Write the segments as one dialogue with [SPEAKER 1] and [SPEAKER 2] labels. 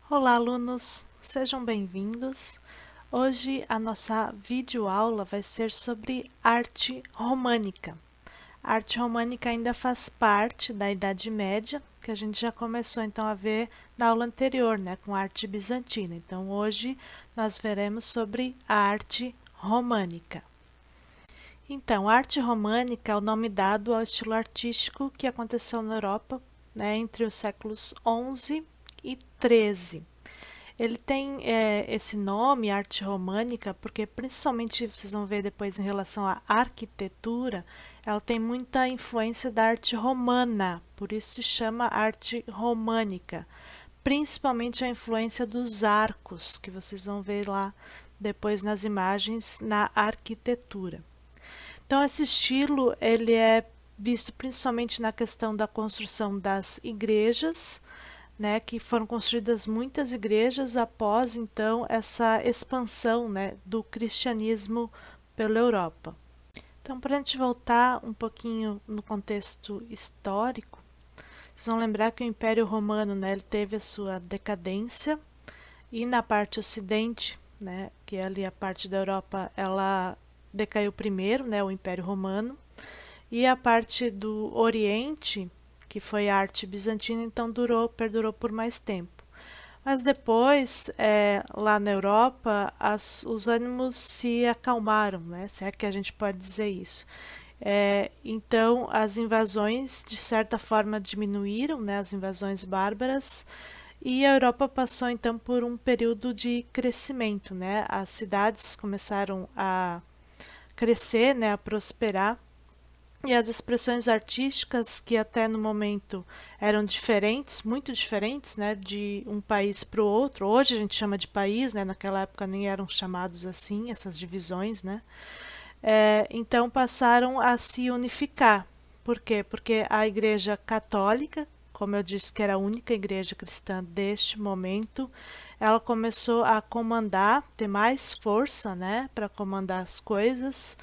[SPEAKER 1] Olá, alunos! Sejam bem-vindos. Hoje a nossa videoaula vai ser sobre arte românica. A arte românica ainda faz parte da Idade Média, que a gente já começou então a ver na aula anterior, né, com a arte bizantina. Então hoje nós veremos sobre a arte românica. Então, a arte românica é o nome dado ao estilo artístico que aconteceu na Europa, né, entre os séculos XI e XIII. Ele tem esse nome, arte românica, porque principalmente vocês vão ver depois em relação à arquitetura, ela tem muita influência da arte romana, por isso se chama arte românica. Principalmente a influência dos arcos, que vocês vão ver lá depois nas imagens na arquitetura. Então esse estilo ele é visto principalmente na questão da construção das igrejas, né, que foram construídas muitas igrejas após então essa expansão, né, do cristianismo pela Europa. Então, para a gente voltar um pouquinho no contexto histórico, vocês vão lembrar que o Império Romano, né, ele teve a sua decadência e na parte ocidente, né, que é ali a parte da Europa, ela decaiu primeiro, né, o Império Romano, e a parte do Oriente, que foi a arte bizantina, então perdurou por mais tempo. Mas depois, lá na Europa, os ânimos se acalmaram, né? Se é que a gente pode dizer isso. Então, as invasões, de certa forma, diminuíram, né? As invasões bárbaras, e a Europa passou, então, por um período de crescimento, né? As cidades começaram a crescer, né? A prosperar, e as expressões artísticas que até no momento eram diferentes, muito diferentes, né, de um país para o outro. Hoje a gente chama de país, né, naquela época nem eram chamados assim, essas divisões, né. Então passaram a se unificar. Por quê? Porque a Igreja Católica, como eu disse que era a única igreja cristã deste momento, ela começou a comandar, ter mais força, né, para comandar as coisas,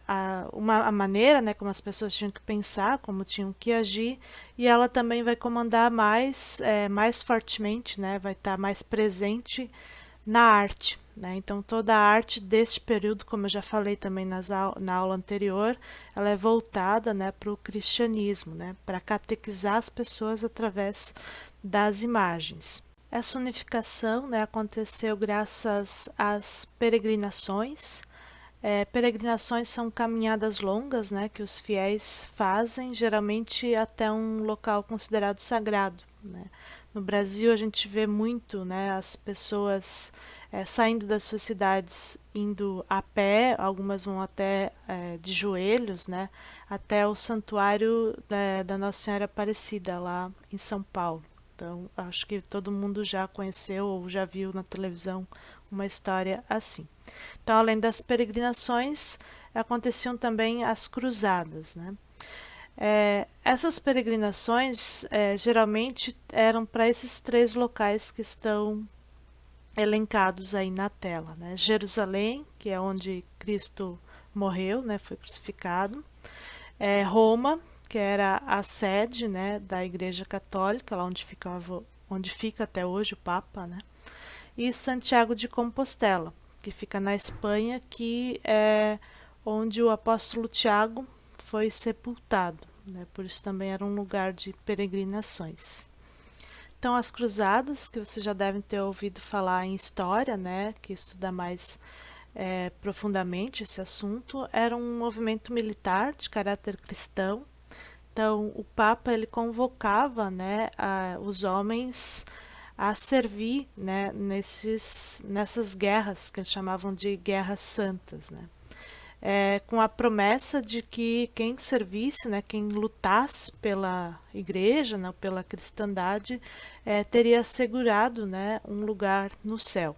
[SPEAKER 1] a maneira, né, como as pessoas tinham que pensar, como tinham que agir, e ela também vai comandar mais fortemente, né, vai estar mais presente na arte. Né? Então, toda a arte deste período, como eu já falei também na aula anterior, ela é voltada, né, para o cristianismo, né, para catequizar as pessoas através das imagens. Essa unificação, né, aconteceu graças às peregrinações. Peregrinações são caminhadas longas, né, que os fiéis fazem, geralmente até um local considerado sagrado. Né? No Brasil, a gente vê muito, né, as pessoas saindo das suas cidades, indo a pé, algumas vão até de joelhos, né, até o santuário da Nossa Senhora Aparecida, lá em São Paulo. Então, acho que todo mundo já conheceu ou já viu na televisão uma história assim. Então, além das peregrinações, aconteciam também as cruzadas, né? Essas peregrinações geralmente eram para esses três locais que estão elencados aí na tela, né? Jerusalém, que é onde Cristo morreu, né? Foi crucificado. Roma, que era a sede, né, da Igreja Católica, lá onde fica até hoje o Papa, né? E Santiago de Compostela, que fica na Espanha, que é onde o apóstolo Tiago foi sepultado. Né? Por isso também era um lugar de peregrinações. Então, as cruzadas, que vocês já devem ter ouvido falar em história, né? Que estuda mais profundamente esse assunto, era um movimento militar de caráter cristão. Então, o Papa ele convocava, né, os homens a servir, né, nessas guerras que eles chamavam de guerras santas, né, com a promessa de que quem servisse, né, quem lutasse pela igreja, né, pela cristandade, teria assegurado, né, um lugar no céu.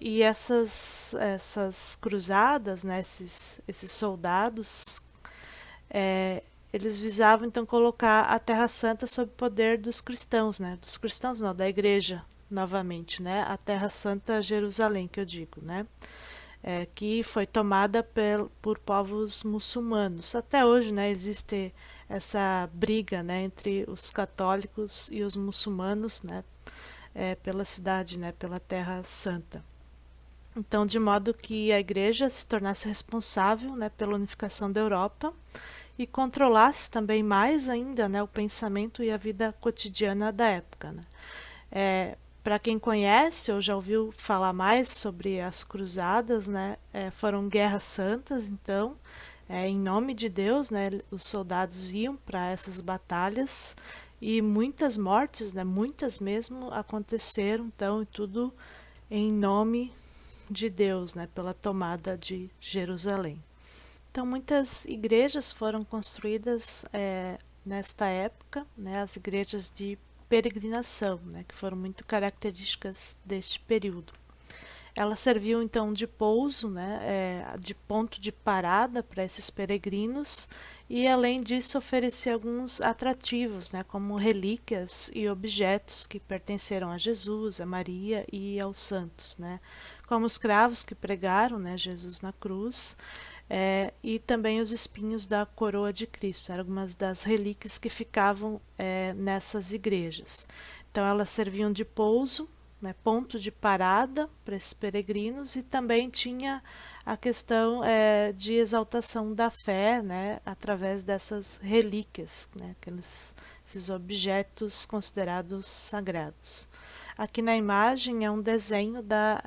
[SPEAKER 1] E essas cruzadas, né, esses soldados, eles visavam então colocar a Terra Santa sob o poder dos cristãos, né? Dos cristãos não, da igreja, novamente, né? A Terra Santa Jerusalém, que eu digo, né? Que foi tomada por povos muçulmanos. Até hoje, né, existe essa briga, né, entre os católicos e os muçulmanos, né, pela cidade, né, pela Terra Santa. Então, de modo que a Igreja se tornasse responsável, né, pela unificação da Europa e controlasse também mais ainda, né, o pensamento e a vida cotidiana da época, né. Para quem conhece ou já ouviu falar mais sobre as cruzadas, né, foram guerras santas, então, em nome de Deus, né, os soldados iam para essas batalhas e muitas mortes, né, muitas mesmo, aconteceram, então, e tudo em nome de Deus, né, pela tomada de Jerusalém. Então, muitas igrejas foram construídas nesta época, né, as igrejas de peregrinação, né, que foram muito características deste período. Elas serviam então de pouso, né, de ponto de parada para esses peregrinos e além disso oferecia alguns atrativos, né, como relíquias e objetos que pertenceram a Jesus, a Maria e aos santos, né, como os cravos que pregaram, né, Jesus na cruz, e também os espinhos da coroa de Cristo, eram algumas das relíquias que ficavam nessas igrejas. Então elas serviam de pouso, né, ponto de parada para esses peregrinos e também tinha a questão de exaltação da fé, né, através dessas relíquias, né, esses objetos considerados sagrados. Aqui na imagem é um desenho da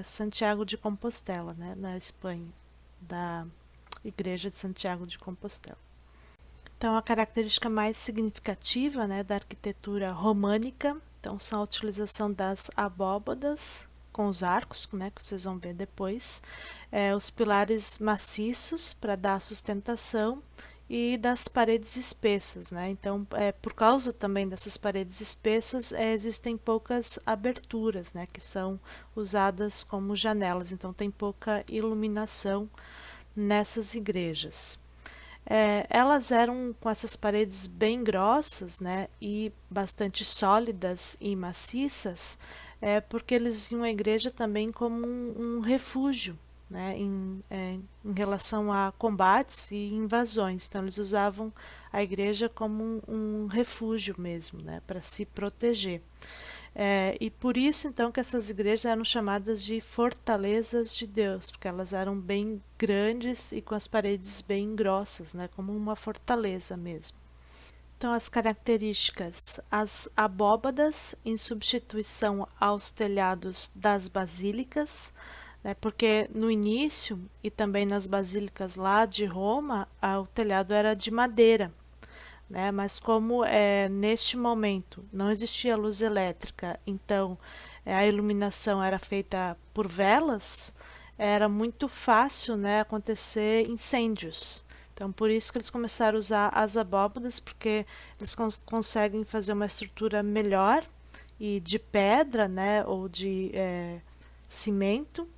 [SPEAKER 1] Santiago de Compostela, né, na Espanha, da Igreja de Santiago de Compostela. Então, a característica mais significativa, né, da arquitetura românica, então, são a utilização das abóbadas com os arcos, né, que vocês vão ver depois, os pilares maciços para dar sustentação e das paredes espessas, né? Então, por causa também dessas paredes espessas, existem poucas aberturas, né, que são usadas como janelas, então tem pouca iluminação nessas igrejas. Elas eram com essas paredes bem grossas, né, e bastante sólidas e maciças, porque eles viam a igreja também como um refúgio, né, em relação a combates e invasões. Então, eles usavam a igreja como um refúgio mesmo, né, para se proteger. E por isso, então, que essas igrejas eram chamadas de fortalezas de Deus, porque elas eram bem grandes e com as paredes bem grossas, né, como uma fortaleza mesmo. Então, as características: as abóbadas em substituição aos telhados das basílicas, né, porque no início e também nas basílicas lá de Roma, o telhado era de madeira. Né? Mas como neste momento não existia luz elétrica, então a iluminação era feita por velas, era muito fácil, né, acontecer incêndios. Então por isso que eles começaram a usar as abóbadas, porque eles conseguem fazer uma estrutura melhor e de pedra, né, ou de cimento.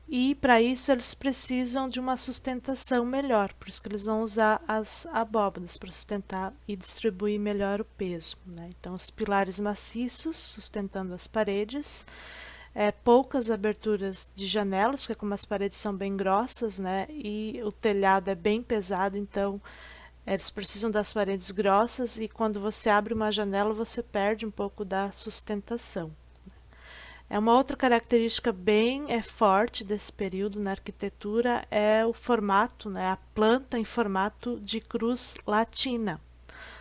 [SPEAKER 1] E para isso eles precisam de uma sustentação melhor, por isso que eles vão usar as abóbadas para sustentar e distribuir melhor o peso, né? Então, os pilares maciços sustentando as paredes, poucas aberturas de janelas, porque como as paredes são bem grossas, né, e o telhado é bem pesado, então eles precisam das paredes grossas e quando você abre uma janela você perde um pouco da sustentação. Uma outra característica bem forte desse período na arquitetura é o formato, né, a planta em formato de cruz latina.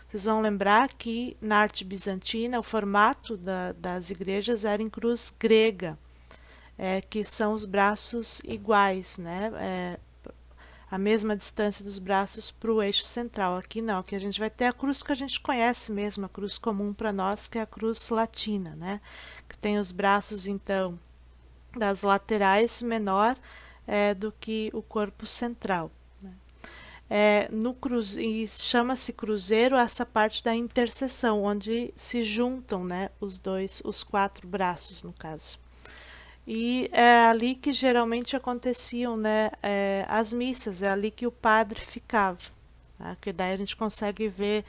[SPEAKER 1] Vocês vão lembrar que na arte bizantina o formato das igrejas era em cruz grega, que são os braços iguais, né, a mesma distância dos braços para o eixo central. Aqui não, aqui a gente vai ter a cruz que a gente conhece mesmo, a cruz comum para nós, que é a cruz latina, né? Que tem os braços, então, das laterais menor do que o corpo central. Né? E chama-se cruzeiro essa parte da interseção, onde se juntam, né, os quatro braços, no caso. E é ali que geralmente aconteciam, né, as missas, é ali que o padre ficava. Tá? Que daí a gente consegue ver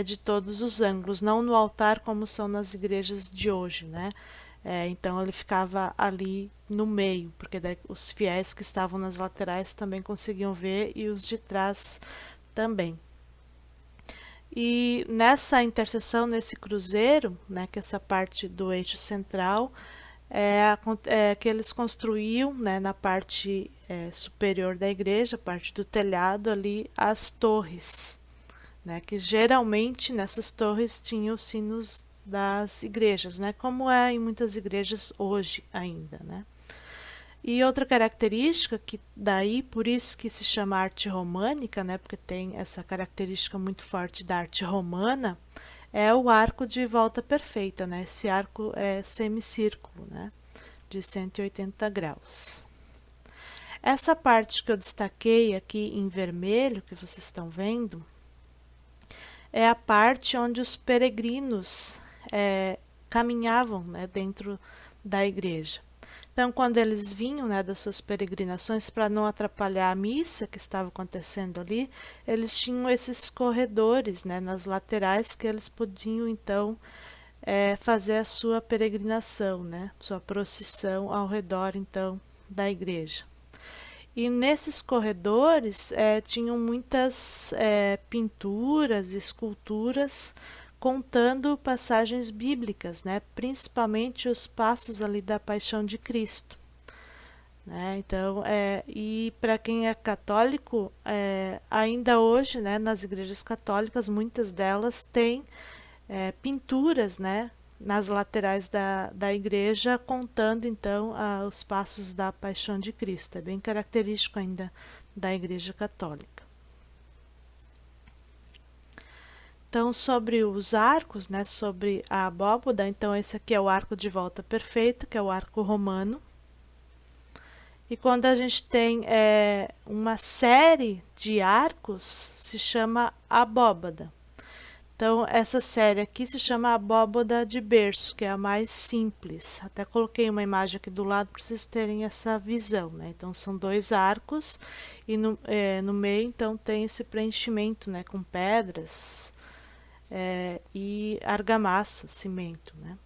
[SPEAKER 1] de todos os ângulos, não no altar como são nas igrejas de hoje, né? Então ele ficava ali no meio, porque daí os fiéis que estavam nas laterais também conseguiam ver e os de trás também. E nessa interseção, nesse cruzeiro, né, que é essa parte do eixo central, que eles construíam, né, na parte superior da igreja, parte do telhado ali, as torres, né, que geralmente nessas torres tinham os sinos das igrejas, né, como é em muitas igrejas hoje ainda, né. E outra característica que daí, por isso que se chama arte românica, né, porque tem essa característica muito forte da arte romana, é o arco de volta perfeita, né? Esse arco é semicírculo, né, de 180 graus. Essa parte que eu destaquei aqui em vermelho, que vocês estão vendo, é a parte onde os peregrinos caminhavam, né, dentro da igreja. Então, quando eles vinham, né, das suas peregrinações, para não atrapalhar a missa que estava acontecendo ali, eles tinham esses corredores, né, nas laterais, que eles podiam, então, fazer a sua peregrinação, né, sua procissão ao redor, então, da igreja. E nesses corredores tinham muitas pinturas e esculturas contando passagens bíblicas, né? Principalmente os passos ali da Paixão de Cristo, né? Então, e para quem é católico, ainda hoje, né, nas igrejas católicas, muitas delas têm pinturas, né, nas laterais da igreja, contando então os passos da Paixão de Cristo. É bem característico ainda da Igreja Católica. Então, sobre os arcos, né, sobre a abóboda, então esse aqui é o arco de volta perfeito, que é o arco romano. E quando a gente tem uma série de arcos, se chama abóbada. Então, essa série aqui se chama abóboda de berço, que é a mais simples. Até coloquei uma imagem aqui do lado para vocês terem essa visão, né? Então, são dois arcos e no meio, então, tem esse preenchimento, né, com pedras e argamassa, cimento, né?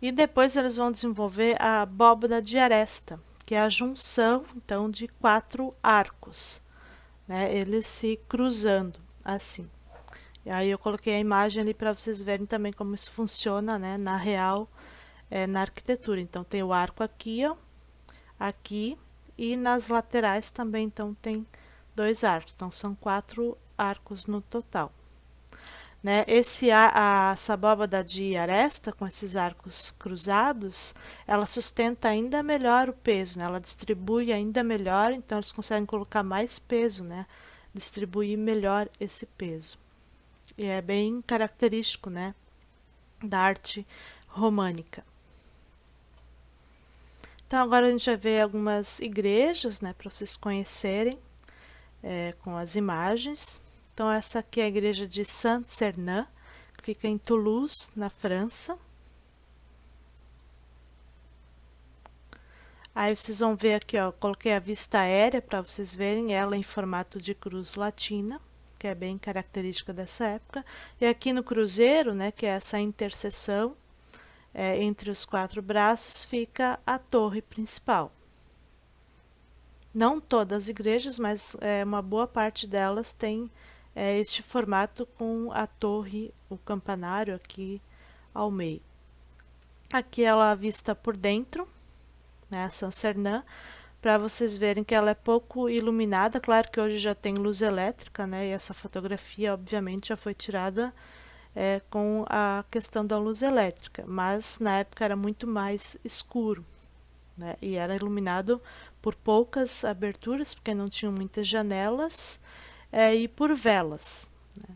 [SPEAKER 1] E depois eles vão desenvolver a abóboda de aresta, que é a junção, então, de 4 arcos, né? Eles se cruzando, assim. E aí eu coloquei a imagem ali para vocês verem também como isso funciona, né, na real, na arquitetura. Então, tem o arco aqui, ó, aqui, e nas laterais também, então, tem 2 arcos. Então, são 4 arcos no total. Né? Essa abóbada de aresta, com esses arcos cruzados, ela sustenta ainda melhor o peso, né? Ela distribui ainda melhor, então eles conseguem colocar mais peso, né? Distribuir melhor esse peso. E é bem característico, né, da arte românica. Então, agora a gente vai ver algumas igrejas, né, para vocês conhecerem com as imagens. Então, essa aqui é a igreja de Saint-Sernin, que fica em Toulouse, na França. Aí vocês vão ver aqui, ó, coloquei a vista aérea para vocês verem ela em formato de cruz latina, que é bem característica dessa época. E aqui no cruzeiro, né, que é essa interseção entre os 4 braços, fica a torre principal. Não todas as igrejas, mas uma boa parte delas tem este formato com a torre, o campanário aqui ao meio. Aqui ela é vista por dentro, né, a Saint-Sernin, para vocês verem que ela é pouco iluminada. Claro que hoje já tem luz elétrica, né, e essa fotografia obviamente já foi tirada com a questão da luz elétrica, mas na época era muito mais escuro, né, e era iluminado por poucas aberturas, porque não tinham muitas janelas, e por velas, né.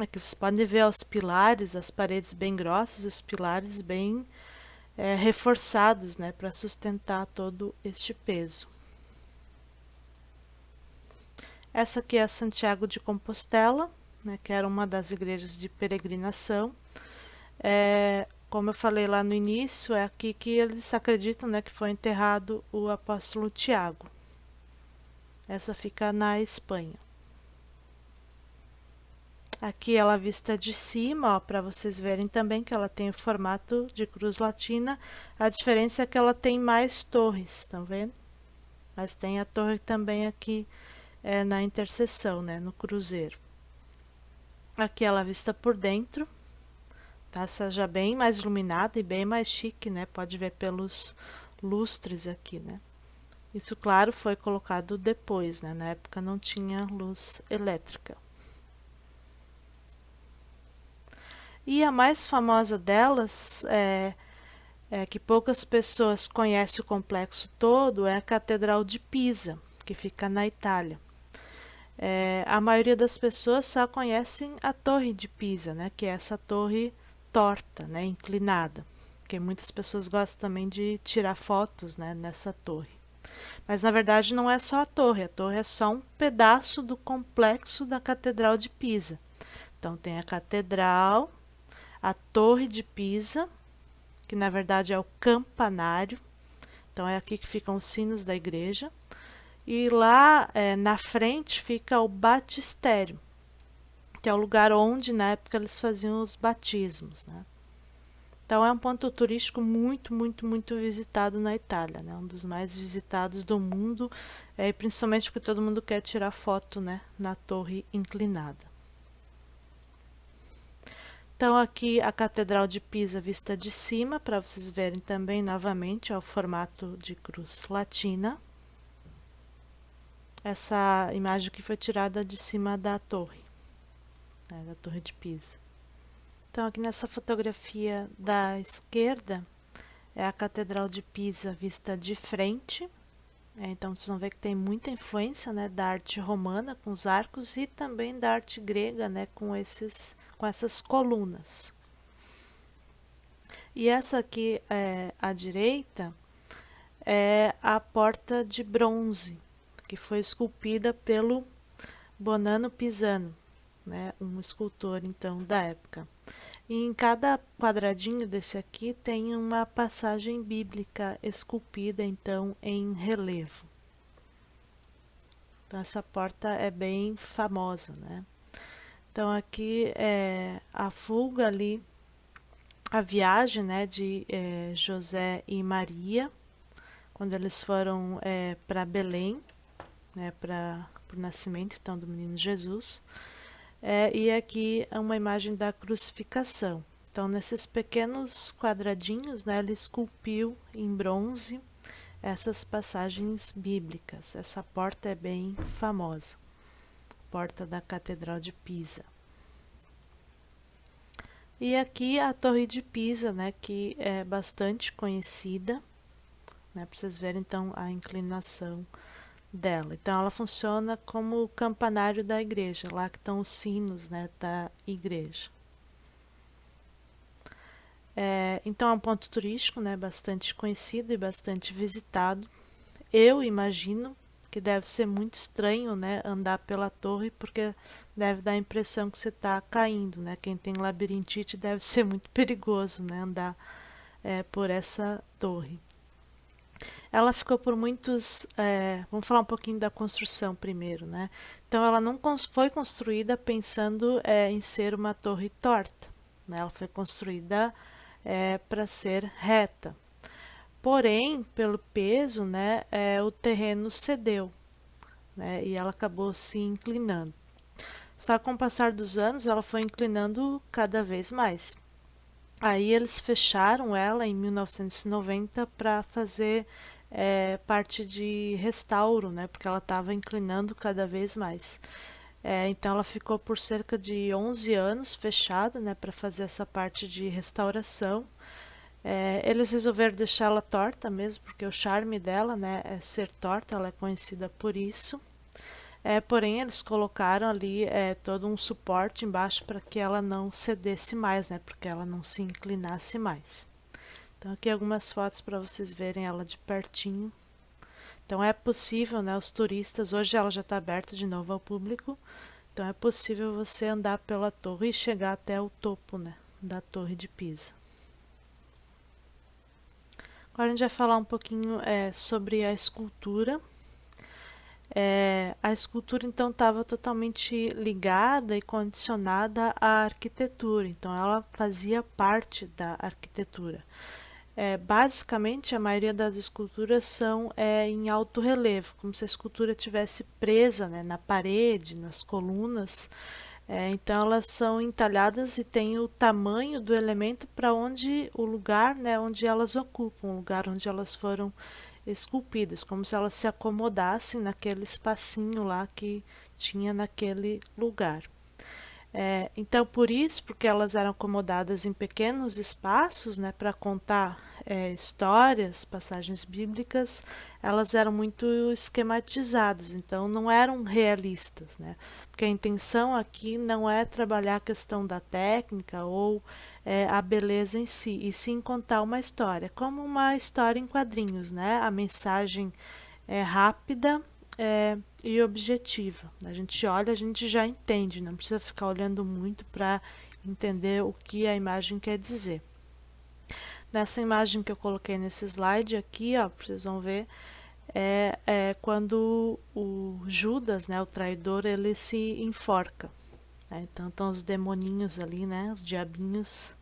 [SPEAKER 1] Aqui vocês podem ver os pilares, as paredes bem grossas, os pilares bem reforçados, né, para sustentar todo este peso. Essa aqui é a Santiago de Compostela, né, que era uma das igrejas de peregrinação. Como eu falei lá no início, é aqui que eles acreditam, né, que foi enterrado o apóstolo Tiago. Essa fica na Espanha. Aqui ela vista de cima, para vocês verem também que ela tem o formato de cruz latina. A diferença é que ela tem mais torres, estão vendo? Mas tem a torre também aqui na interseção, né, no cruzeiro. Aqui ela vista por dentro, tá? Seja bem mais iluminada e bem mais chique, né? Pode ver pelos lustres aqui, né? Isso, claro, foi colocado depois, né? Na época não tinha luz elétrica. E a mais famosa delas, que poucas pessoas conhecem o complexo todo, é a Catedral de Pisa, que fica na Itália. A maioria das pessoas só conhecem a Torre de Pisa, né? Que é essa torre torta, né? Inclinada. Porque muitas pessoas gostam também de tirar fotos, né? Nessa torre. Mas na verdade não é só a torre é só um pedaço do complexo da Catedral de Pisa. Então tem a catedral, a Torre de Pisa, que na verdade é o campanário, então é aqui que ficam os sinos da igreja, e lá na frente fica o batistério, que é o lugar onde na época eles faziam os batismos, né? Então é um ponto turístico muito, muito, muito visitado na Itália, né? Um dos mais visitados do mundo, e principalmente porque todo mundo quer tirar foto, né? Na torre inclinada. Então aqui a Catedral de Pisa vista de cima, para vocês verem também novamente, é o formato de cruz latina. Essa imagem que foi tirada de cima da torre, né, da Torre de Pisa. Então aqui nessa fotografia da esquerda é a Catedral de Pisa vista de frente. Então vocês vão ver que tem muita influência, né, da arte romana com os arcos e também da arte grega, né, com essas colunas. E essa aqui à direita é a porta de bronze, que foi esculpida pelo Bonanno Pisano, né, um escultor então da época. E em cada quadradinho desse aqui tem uma passagem bíblica esculpida então em relevo. Então essa porta é bem famosa, né? Então aqui é a fuga ali, a viagem, né, de José e Maria, quando eles foram para Belém, né, para o nascimento então do menino Jesus. E aqui é uma imagem da crucificação. Então, nesses pequenos quadradinhos, né, ele esculpiu em bronze essas passagens bíblicas. Essa porta é bem famosa, porta da Catedral de Pisa. E aqui a Torre de Pisa, né, que é bastante conhecida, né, para vocês verem então a inclinação dela. Então ela funciona como o campanário da igreja, lá que estão os sinos, né, da igreja. Então é um ponto turístico, né, bastante conhecido e bastante visitado. Eu imagino que deve ser muito estranho, né, andar pela torre, porque deve dar a impressão que você está caindo, né? Quem tem labirintite deve ser muito perigoso, né, andar por essa torre. Ela ficou por muitos... vamos falar um pouquinho da construção primeiro, né? Então, ela não foi construída pensando em ser uma torre torta, né? Ela foi construída para ser reta. Porém, pelo peso, né, o terreno cedeu, né? E ela acabou se inclinando. Só que com o passar dos anos, ela foi inclinando cada vez mais. Aí eles fecharam ela em 1990 para fazer parte de restauro, né? Porque ela estava inclinando cada vez mais. Então ela ficou por cerca de 11 anos fechada, né? Para fazer essa parte de restauração. Eles resolveram deixá-la torta mesmo, porque o charme dela, né, é ser torta, ela é conhecida por isso. Porém, eles colocaram ali todo um suporte embaixo para que ela não cedesse mais, né, porque ela não se inclinasse mais. Então, aqui algumas fotos para vocês verem ela de pertinho. Então, é possível, né, os turistas, hoje ela já está aberta de novo ao público, então é possível você andar pela torre e chegar até o topo, né, da Torre de Pisa. Agora a gente vai falar um pouquinho sobre a escultura. A escultura então estava totalmente ligada e condicionada à arquitetura, então ela fazia parte da arquitetura. Basicamente, a maioria das esculturas são em alto relevo, como se a escultura tivesse presa, né, na parede, nas colunas. Então, elas são entalhadas e têm o tamanho do elemento para onde o lugar, né, onde elas ocupam, o lugar onde elas foram esculpidas, como se elas se acomodassem naquele espacinho lá que tinha naquele lugar. Então, por isso, porque elas eram acomodadas em pequenos espaços, né, para contar histórias, passagens bíblicas, elas eram muito esquematizadas, então não eram realistas, né? Porque a intenção aqui não é trabalhar a questão da técnica ou a beleza em si, e sim contar uma história, como uma história em quadrinhos, né? A mensagem é rápida e objetiva. A gente olha, a gente já entende, não precisa ficar olhando muito para entender o que a imagem quer dizer. Nessa imagem que eu coloquei nesse slide aqui, ó, vocês vão ver, é quando o Judas, né, o traidor, ele se enforca. Né? Então estão os demoninhos ali, né, os diabinhos,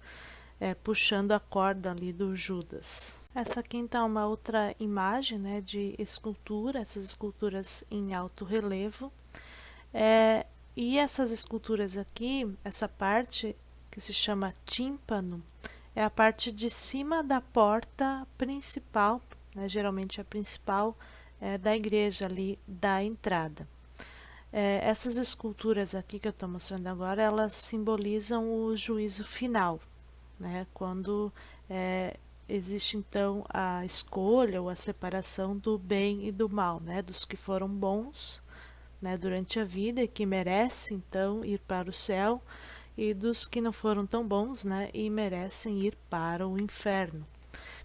[SPEAKER 1] puxando a corda ali do Judas. Essa aqui então é uma outra imagem, né, de escultura, essas esculturas em alto relevo. E essas esculturas aqui, essa parte que se chama tímpano, é a parte de cima da porta principal, né, geralmente a principal da igreja ali da entrada. Essas esculturas aqui que eu estou mostrando agora, elas simbolizam o juízo final, né, quando existe então a escolha ou a separação do bem e do mal, né, dos que foram bons, né, durante a vida e que merecem então ir para o céu, e dos que não foram tão bons, né, e merecem ir para o inferno.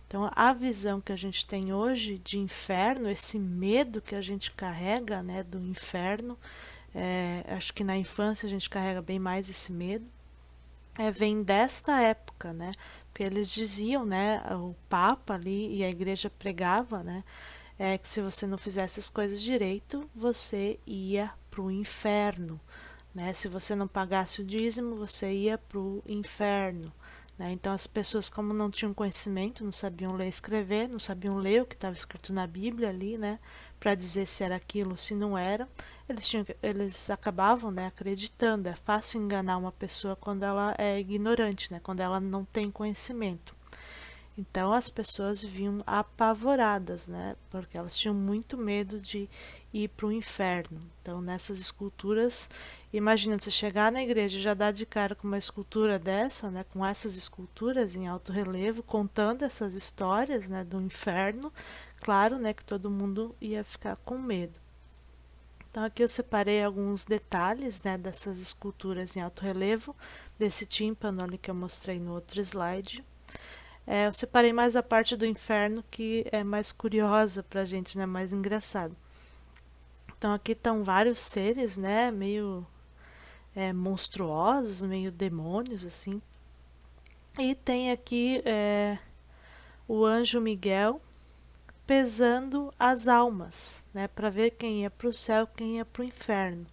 [SPEAKER 1] Então, a visão que a gente tem hoje de inferno, esse medo que a gente carrega, né, do inferno, acho que na infância a gente carrega bem mais esse medo, vem desta época, né? Porque eles diziam, né, o Papa ali e a igreja pregava, né, que se você não fizesse as coisas direito, você ia para o inferno, né? Se você não pagasse o dízimo, você ia para o inferno. Né? Então as pessoas, como não tinham conhecimento, não sabiam ler e escrever, não sabiam ler o que estava escrito na Bíblia ali, né, para dizer se era aquilo ou se não era, eles acabavam, né, acreditando. É fácil enganar uma pessoa quando ela é ignorante, né, quando ela não tem conhecimento. Então as pessoas viviam apavoradas, né? Porque elas tinham muito medo de ir para o inferno. Então nessas esculturas, imagina você chegar na igreja e já dar de cara com uma escultura dessa, né? Com essas esculturas em alto relevo, contando essas histórias, né? Do inferno. Claro, né? Que todo mundo ia ficar com medo. Então aqui eu separei alguns detalhes, né? Dessas esculturas em alto relevo, desse tímpano ali que eu mostrei no outro slide. Eu separei mais a parte do inferno que é mais curiosa pra gente, né? Mais engraçado. Então aqui estão vários seres, né? Meio monstruosos, meio demônios, assim. E tem aqui o anjo Miguel pesando as almas, né? Para ver quem ia para o céu, quem ia para o inferno.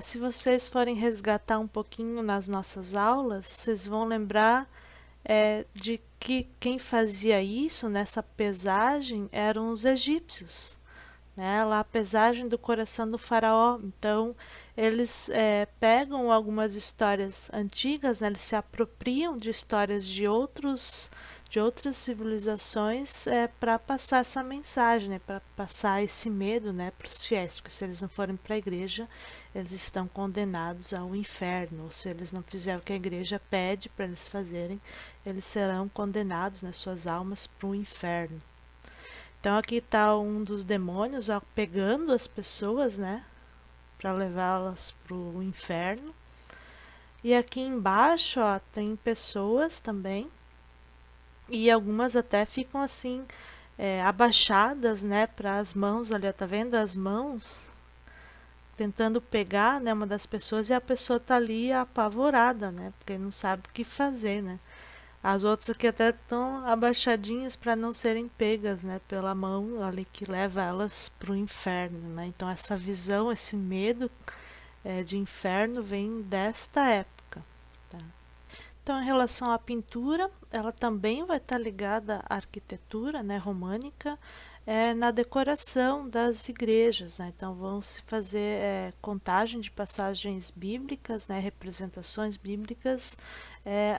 [SPEAKER 1] Se vocês forem resgatar um pouquinho nas nossas aulas, vocês vão lembrar de que quem fazia isso nessa pesagem eram os egípcios, né? Lá a pesagem do coração do faraó. Então eles pegam algumas histórias antigas, né? Eles se apropriam de histórias de outras civilizações para passar essa mensagem, né? Para passar esse medo, né? Para os fiéis, porque se eles não forem para a igreja, eles estão condenados ao inferno, ou se eles não fizerem o que a igreja pede para eles fazerem, eles serão condenados, né? Suas almas para o inferno. Então aqui está um dos demônios, ó, pegando as pessoas, né, para levá-las para o inferno. E aqui embaixo, ó, tem pessoas também, e algumas até ficam assim abaixadas, né, para as mãos ali, ó, tá vendo as mãos tentando pegar, né, uma das pessoas, e a pessoa tá ali apavorada, né, porque não sabe o que fazer, né. As outras aqui até estão abaixadinhas para não serem pegas, né, pela mão ali que leva elas para o inferno, né? Então essa visão, esse medo de inferno vem desta época. Tá? Então, em relação à pintura, ela também vai estar ligada à arquitetura, né, românica, na decoração das igrejas, né? Então vão se fazer contagem de passagens bíblicas, né, representações bíblicas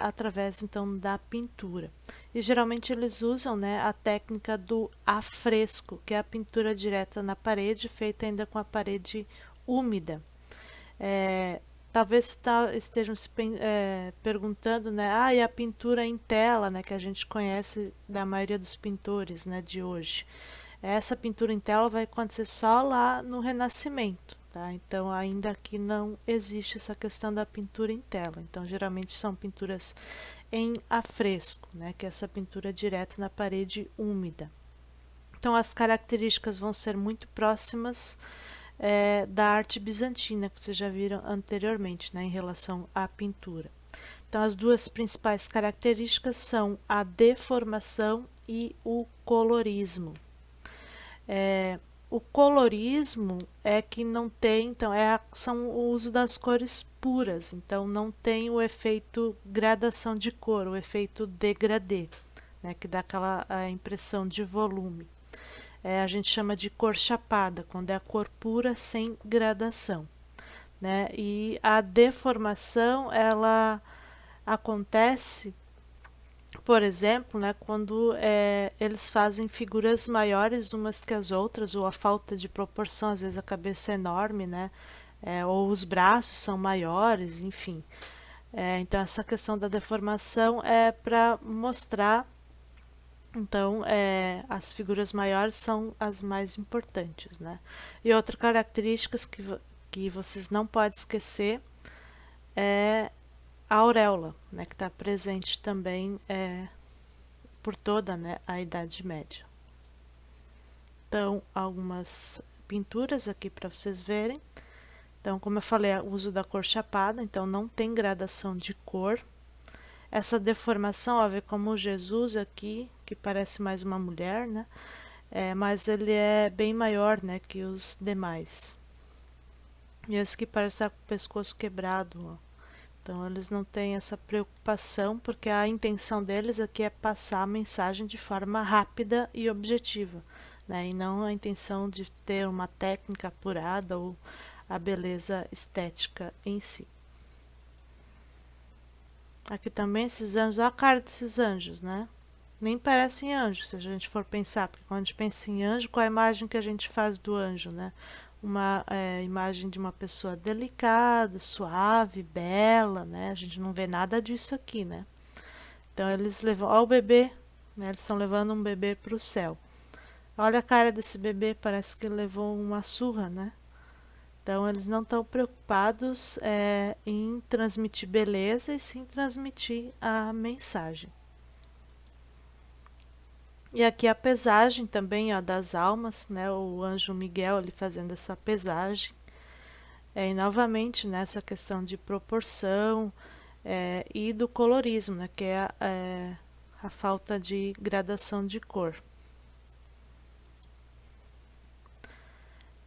[SPEAKER 1] através então da pintura. E geralmente eles usam, né, a técnica do afresco, que é a pintura direta na parede, feita ainda com a parede úmida. Talvez estejam se perguntando, né, e a pintura em tela, né, que a gente conhece da maioria dos pintores, né, de hoje. Essa pintura em tela vai acontecer só lá no Renascimento, tá? Então ainda aqui não existe essa questão da pintura em tela. Então geralmente são pinturas em afresco, né, que é essa pintura direta na parede úmida. Então as características vão ser muito próximas da arte bizantina, que vocês já viram anteriormente, né, em relação à pintura. Então, as duas principais características são a deformação e o colorismo. O colorismo é que não tem, então, são o uso das cores puras, então não tem o efeito gradação de cor, o efeito degradê, né, que dá aquela impressão de volume. A gente chama de cor chapada, quando é a cor pura sem gradação, né? E a deformação, ela acontece, por exemplo, né, quando eles fazem figuras maiores umas que as outras, ou a falta de proporção, às vezes a cabeça é enorme, né? Ou os braços são maiores, enfim. Então essa questão da deformação é para mostrar. Então, as figuras maiores são as mais importantes, né? E outra característica que vocês não podem esquecer é a auréola, né? Que está presente também por toda, né, a Idade Média. Então, algumas pinturas aqui para vocês verem. Então, como eu falei, o uso da cor chapada, então não tem gradação de cor. Essa deformação, ó, vê como Jesus aqui, que parece mais uma mulher, né? Mas ele é bem maior, né, que os demais. E esse que parece estar com o pescoço quebrado, ó. Então eles não têm essa preocupação, porque a intenção deles aqui é passar a mensagem de forma rápida e objetiva, né? E não a intenção de ter uma técnica apurada ou a beleza estética em si. Aqui também esses anjos, olha a cara desses anjos, né? Nem parecem anjos, se a gente for pensar, porque quando a gente pensa em anjo, qual é a imagem que a gente faz do anjo, né? Uma imagem de uma pessoa delicada, suave, bela, né? A gente não vê nada disso aqui, né? Então eles levam, olha o bebê, né? Eles estão levando um bebê para o céu. Olha a cara desse bebê, parece que ele levou uma surra, né? Então, eles não estão preocupados em transmitir beleza e sim transmitir a mensagem. E aqui a pesagem também, ó, das almas, né? O anjo Miguel ali fazendo essa pesagem. E novamente nessa questão de proporção e do colorismo, né? Que é a falta de gradação de cor.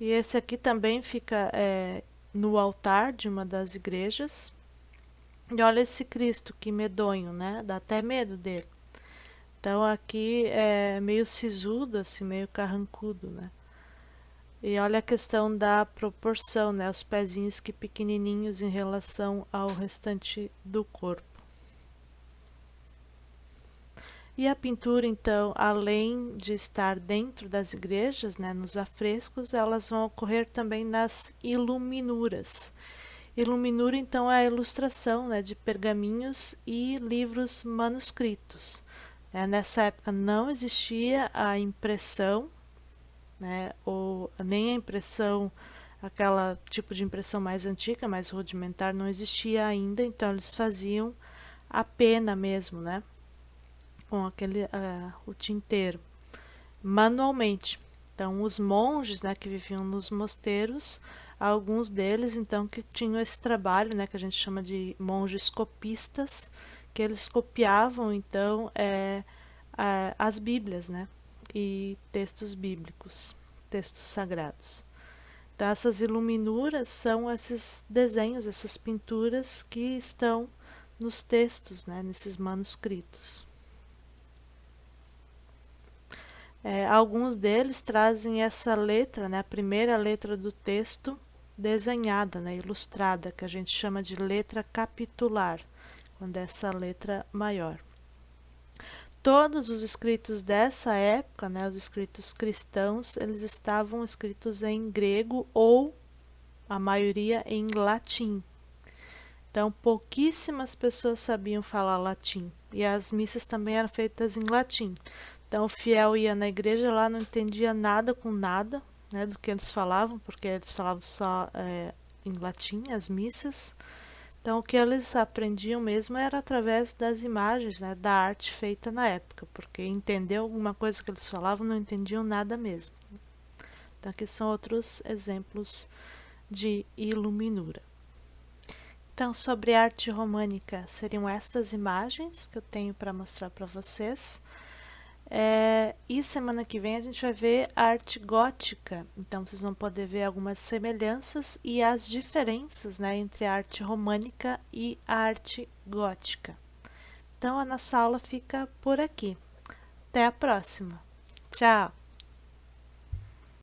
[SPEAKER 1] E esse aqui também fica no altar de uma das igrejas. E olha esse Cristo, que medonho, né? Dá até medo dele. Então aqui é meio sisudo, assim, meio carrancudo, né? E olha a questão da proporção, né? Os pezinhos que pequenininhos em relação ao restante do corpo. E a pintura, então, além de estar dentro das igrejas, né, nos afrescos, elas vão ocorrer também nas iluminuras. Iluminura, então, é a ilustração, né, de pergaminhos e livros manuscritos. Nessa época não existia a impressão, né, ou nem a impressão, aquela tipo de impressão mais antiga, mais rudimentar, não existia ainda, então eles faziam a pena mesmo, né? Com o tinteiro, manualmente. Então, os monges, né, que viviam nos mosteiros, alguns deles, então, que tinham esse trabalho, né, que a gente chama de monges copistas, que eles copiavam, então, as Bíblias, né, e textos bíblicos, textos sagrados. Então, essas iluminuras são esses desenhos, essas pinturas que estão nos textos, né, nesses manuscritos. Alguns deles trazem essa letra, né, a primeira letra do texto desenhada, né, ilustrada, que a gente chama de letra capitular, quando é essa letra maior. Todos os escritos dessa época, né, os escritos cristãos, eles estavam escritos em grego ou, a maioria, em latim. Então, pouquíssimas pessoas sabiam falar latim, e as missas também eram feitas em latim. Então, o fiel ia na igreja lá, não entendia nada com nada, né, do que eles falavam, porque eles falavam só em latim, as missas. Então, o que eles aprendiam mesmo era através das imagens, né, da arte feita na época, porque entender alguma coisa que eles falavam, não entendiam nada mesmo. Então, aqui são outros exemplos de iluminura. Então, sobre arte românica, seriam estas imagens que eu tenho para mostrar para vocês. E semana que vem a gente vai ver a arte gótica, então vocês vão poder ver algumas semelhanças e as diferenças, né, entre a arte românica e a arte gótica. Então a nossa aula fica por aqui. Até a próxima. Tchau!